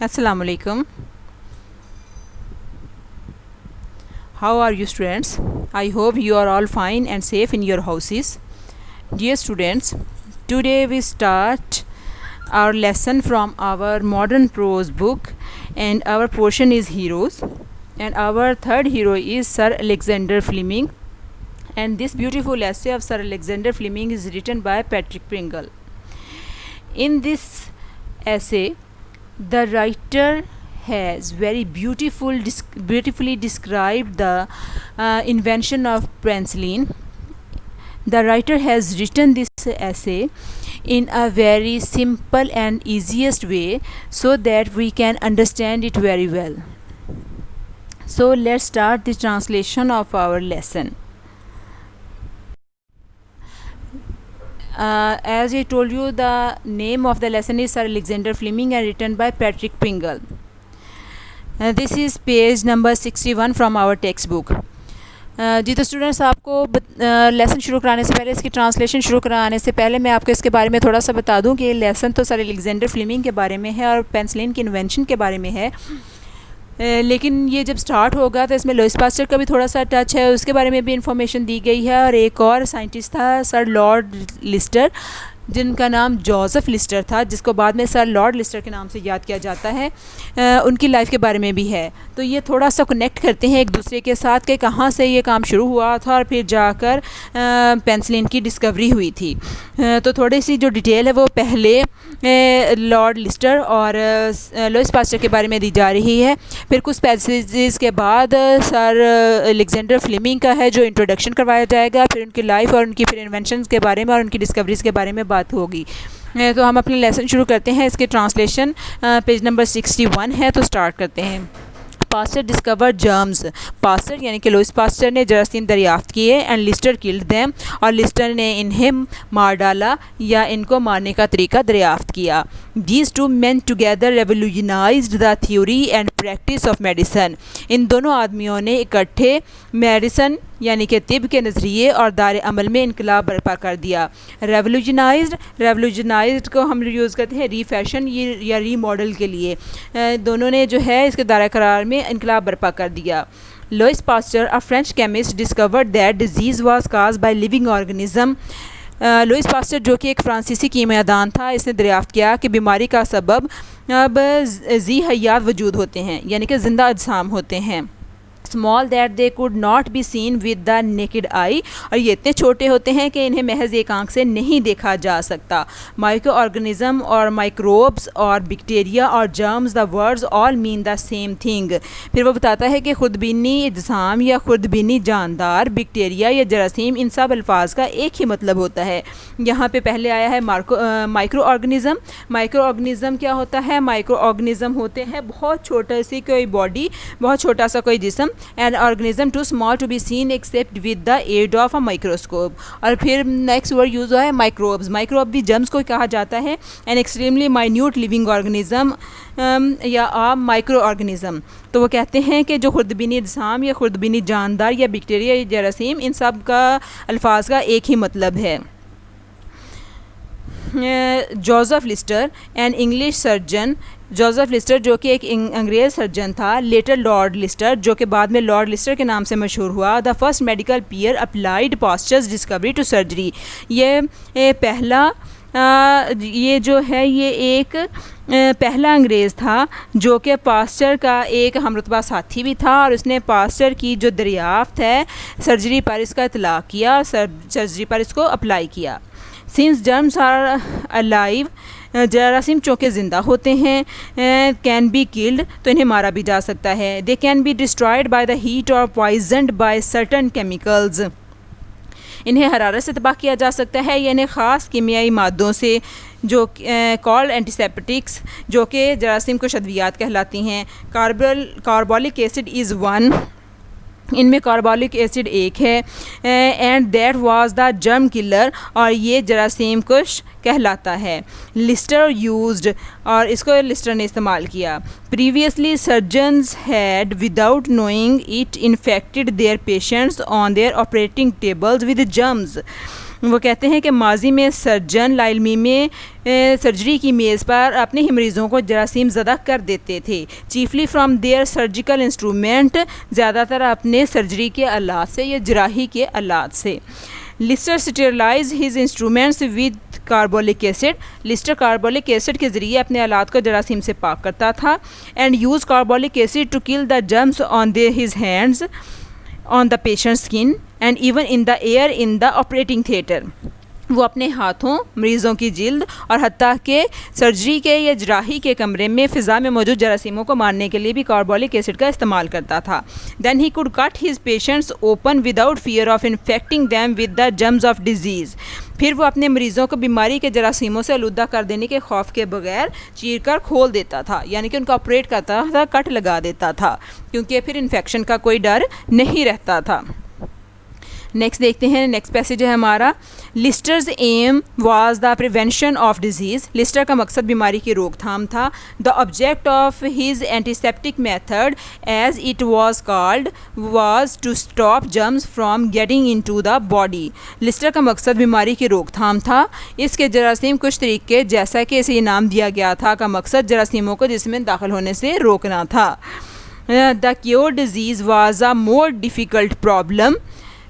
Assalamu alaikum. How are you students? I hope you are all fine and safe in your houses. Dear students, today we start our lesson from our modern prose book, and our portion is heroes, and our third hero is Sir Alexander Fleming, and this beautiful essay of Sir Alexander Fleming is written by Patrick Pringle. In this essay, the writer has very beautifully described the invention of penicillin. The writer has written this essay in a very simple and easiest way so that we can understand it very well. So let's start the translation of our lesson. As I told you, the name of the lesson is Sir Alexander Fleming and written by Patrick Pringle. This is page number 61 from our textbook. जी तो students, आपको lesson शुरू कराने से पहले, इसकी translation शुरू कराने से पहले मैं आपको इसके बारे में थोड़ा सा बता दूं कि लेसन तो सर अलेक्जेंडर फ्लेमिंग के बारे में है और पेनिसिलिन की इन्वेंशन के बारे में है, लेकिन ये जब स्टार्ट होगा तो इसमें लुईस पास्चर का भी थोड़ा सा टच है, उसके बारे में भी इंफॉर्मेशन दी गई है। और एक और साइंटिस्ट था सर लॉर्ड लिस्टर, जिनका नाम जोसेफ लिस्टर था, जिसको बाद में सर लॉर्ड लिस्टर के नाम से याद किया जाता है, उनकी लाइफ के बारे में भी है। तो ये थोड़ा सा कनेक्ट करते हैं एक दूसरे के साथ कि कहाँ से ये काम शुरू हुआ था और फिर जाकर पेनिसिलिन की डिस्कवरी हुई थी। तो थोड़ी सी जो डिटेल है वो पहले लॉर्ड लिस्टर और लुईस पास्चर के बारे में दी जा रही है, फिर कुछ पैसेजेस के बाद सर अलेक्जेंडर फ्लेमिंग का है जो इंट्रोडक्शन करवाया जाएगा, फिर उनकी लाइफ और उनकी फिर इन्वेंशंस के बारे में और उनकी डिस्कवरीज़ के बारे में बात होगी। तो हम अपने लेसन शुरू करते हैं। इसके ट्रांसलेशन पेज नंबर 61 है, तो स्टार्ट करते हैं। Pasture discover germs. पास्चर यानी कि लुईस पास्चर ने जरासीम दरियाफ्त किए, एंड लिस्टर किल्ड देम, और लिस्टर ने इन्हें मार डाला या इनको मारने का तरीका दरियाफ्त किया। These two man together revolutionised the theory and practice of medicine. इन दोनों आदमियों ने इकट्ठे मेडिसन यानी कि तिब के नज़रिए और दायरे अमल में इनकलाब बर्पा कर दिया। रेवोल्यूशनाइज्ड को हम यूज़ करते हैं रीफैशन या रीमॉडल के लिए। दोनों ने जो है इसके दायरा करार में इनकलाब बर्पा कर दिया। Lewis pasture, a French chemist, discovered that disease was caused by living organism. Lewis pasture जो कि एक फ्रांसीसी कीमियादान था, इसने दरियाफ्त किया कि बीमारी का सबब अब जी हयात वजूद होते हैं यानी कि ज़िंदा अजसाम होते हैं। Small that they could not be seen with the naked eye, और ये इतने छोटे होते हैं कि इन्हें महज एक आंख से नहीं देखा जा सकता। माइक्रो ऑर्गेनिज्म और माइक्रोब्स और बैक्टीरिया और germs, the words all mean the same thing. फिर वो बताता है कि खुदबीनी इज्साम या खुदबीनी जानदार, बैक्टीरिया या जरासीम, इन सब अल्फाज का एक ही मतलब होता है। यहाँ पे पहले आया है माइक्रो ऑर्गेनिज्म। माइक्रो ऑर्गेनिज्म क्या होता है? माइक्रो ऑर्गेनिज्म होते हैं बहुत छोटा सी कोई बॉडी, बहुत छोटा सा कोई जिस्म, an organism too small to be seen except with the aid of a microscope। और फिर नेक्स्ट वर्ड यूज़ हुआ है माइक्रोब्स। माइक्रोब भी जर्म्स को कहा जाता है, an extremely minute living organism या आ माइक्रो ऑर्गेनिज्म। तो वो कहते हैं कि जो खुर्दबीनी अजसाम या खुर्दबीनी जानदार या बैक्टीरिया या जरासीम, इन सब का अल्फाज का एक ही मतलब है। Joseph Lister, an English surgeon. Joseph Lister जो कि एक अंग्रेज़ सर्जन था, लेटर लॉर्ड लिस्टर जो कि बाद में लॉर्ड लिस्टर के नाम से मशहूर हुआ। The first medical peer applied Pasteur's discovery to surgery. ये पहला ये जो है ये एक पहला अंग्रेज़ था जो कि पास्चर का एक हमरुतबा साथी भी था, और उसने पास्चर की जो दरियाफ्त है सर्जरी पर इसका इतलाक़ किया, सर्जरी पर इसको अप्लाई किया। सिंस जर्म्स आर अलाइव, जरासीम चूँकि ज़िंदा होते हैं, कैन बी किल्ड, तो इन्हें मारा भी जा सकता है। They can be destroyed by the heat और पॉइजनड बाय सर्टन केमिकल्स। इन्हें हरारत से तबाह किया जा सकता है या इन्हें ख़ास कीमियाई मादों से जो कॉल्ड एंटीसेप्टिक्स, जो कि जरासीम को शद्वियात कहलाती हैं। कार्बोलिक एसिड इज़ वन, इनमें कार्बोलिक एसिड एक है, and that was the germ killer, और ये जरासीम कुश कहलाता है। लिस्टर यूज्ड, और इसको लिस्टर ने इस्तेमाल किया। Previously surgeons had without knowing it infected their patients on their operating tables with germs. वो कहते हैं कि माजी में सर्जन लाइलमी में सर्जरी की मेज़ पर अपने ही मरीज़ों को जरासीम ज़दा कर देते थे, chiefly from their surgical instrument, ज़्यादातर अपने सर्जरी के आलात से या जराही के आलात से। Lister sterilize his instruments with carbolic acid, Lister carbolic acid के ज़रिए अपने आलात को जरासीम से पाक करता था। And use carbolic acid to kill the germs on his hands on the patient skin and even in the air in the operating theatre. वो अपने हाथों, मरीज़ों की जिल्द और हत्ता के सर्जरी के या जराही के कमरे में फ़िज़ा में मौजूद जरासीमों को मारने के लिए भी कार्बोलिक एसिड का इस्तेमाल करता था। Then he could cut his patients open without fear of infecting them with the germs of disease. फिर वो अपने मरीज़ों को बीमारी के जरासीमों से आलूदा कर देने के खौफ के बगैर चीर कर खोल देता था, यानी कि उनका ऑपरेट करता था, कट लगा देता था, क्योंकि फिर इन्फेक्शन का कोई डर नहीं रहता था। नेक्स्ट देखते हैं, नेक्स्ट पैसेज है हमारा, Lister's aim was the prevention of disease. Lister का मकसद बीमारी की रोकथाम था। The object of his antiseptic method as it was called was to stop germs from getting into the body. Lister का मकसद बीमारी की रोकथाम था। इसके जरासीम कुछ तरीके, जैसा कि इसे नाम दिया गया था, का मकसद जरासीमों को जिस्म में दाखिल होने से रोकना था। The cure disease was a more difficult problem.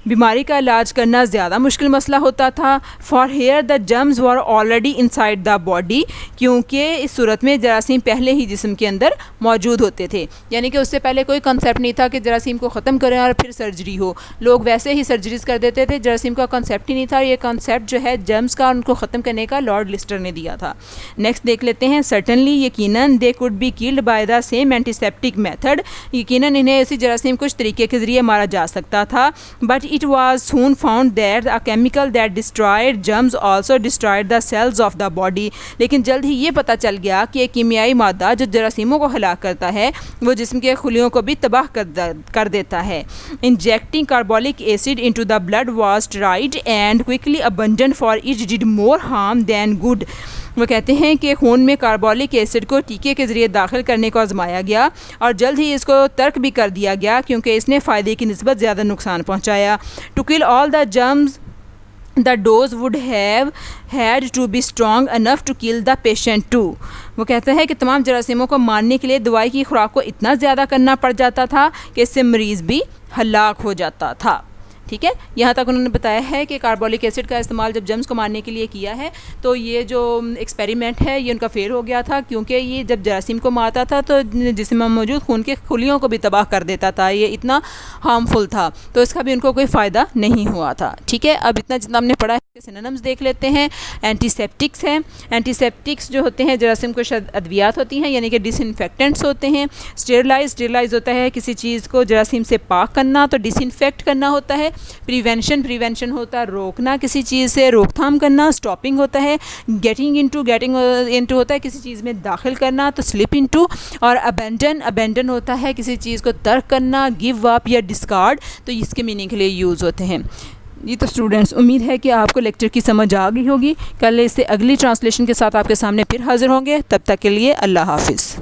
बीमारी का इलाज करना ज़्यादा मुश्किल मसला होता था। For here the germs were already inside the body, क्योंकि इस सूरत में जरासीम पहले ही जिस्म के अंदर मौजूद होते थे, यानी कि उससे पहले कोई कंसेप्ट नहीं था कि जरासीम को ख़त्म करें और फिर सर्जरी हो। लोग वैसे ही सर्जरीज कर देते थे, जरासीम का कंसेप्ट ही नहीं था। ये कंसेप्ट जो है जर्म्स का, उनको ख़त्म करने का लॉर्ड लिस्टर ने दिया था। नेक्स्ट देख लेते हैं, सर्टनली यकीनन they could be killed by the same antiseptic method. यकीनन इन्हें ऐसी जरासीम कुछ तरीके के ज़रिए मारा जा सकता था, but it was soon found that a chemical that destroyed germs also destroyed the cells of the body। लेकिन जल्द ही ये पता चल गया कि एक कीमियाई मादा जो जरासीमों को हलाक करता है वो जिस्म के खुलियों को भी तबाह कर देता है। Injecting carbolic acid into the blood was tried and quickly abandoned, for it did more harm than good। वो कहते हैं कि खून में कार्बोलिक एसिड को टीके के ज़रिए दाखिल करने को आजमाया गया और जल्द ही इसको तर्क भी कर दिया गया, क्योंकि इसने फ़ायदे की निस्बत ज़्यादा नुकसान पहुंचाया। To kill all the germs the dose would have had to be strong enough to kill the patient too. वो कहता है कि तमाम जरासीमों को मारने के लिए दवाई की खुराक को इतना ज़्यादा करना पड़ जाता था कि इससे मरीज़ भी हलाक हो जाता था। ठीक है, यहाँ तक उन्होंने बताया है कि कार्बोलिक एसिड का इस्तेमाल जब जर्म्स को मारने के लिए किया है तो ये जो एक्सपेरिमेंट है ये उनका फेल हो गया था, क्योंकि ये जब जरासीम को मारता था तो जिस्म में मौजूद खून के खुलियों को भी तबाह कर देता था। ये इतना हार्मफुल था, तो इसका भी उनको कोई फ़ायदा नहीं हुआ था। ठीक है, अब इतना जितना हमने पढ़ा है सिनोनिम्स देख लेते हैं। एंटीसेप्टिक्स हैं, एंटीसेप्टिक्स जो होते हैं जरासीम कुछ अद्वियात होती हैं, यानी कि डिसइंफेक्टेंट्स होते हैं। स्टेरलाइज होता है किसी चीज़ को जरासीम से पाक करना, तो डिसइंफेक्ट करना होता है। प्रिवेंशन होता है रोकना, किसी चीज़ से रोकथाम करना। स्टॉपिंग होता है गेटिंग इनटू होता है किसी चीज़ में दाखिल करना, तो स्लिप इनटू। और अबेंडन होता है किसी चीज़ को तर्क करना, गिव अप या डिस्कार्ड, तो इसके मीनिंग के लिए यूज़ होते हैं। ये तो स्टूडेंट्स, उम्मीद है कि आपको लेक्चर की समझ आ गई होगी। कल इससे अगली ट्रांसलेशन के साथ आपके सामने फिर हाजिर होंगे, तब तक के लिए अल्लाह हाफिज़।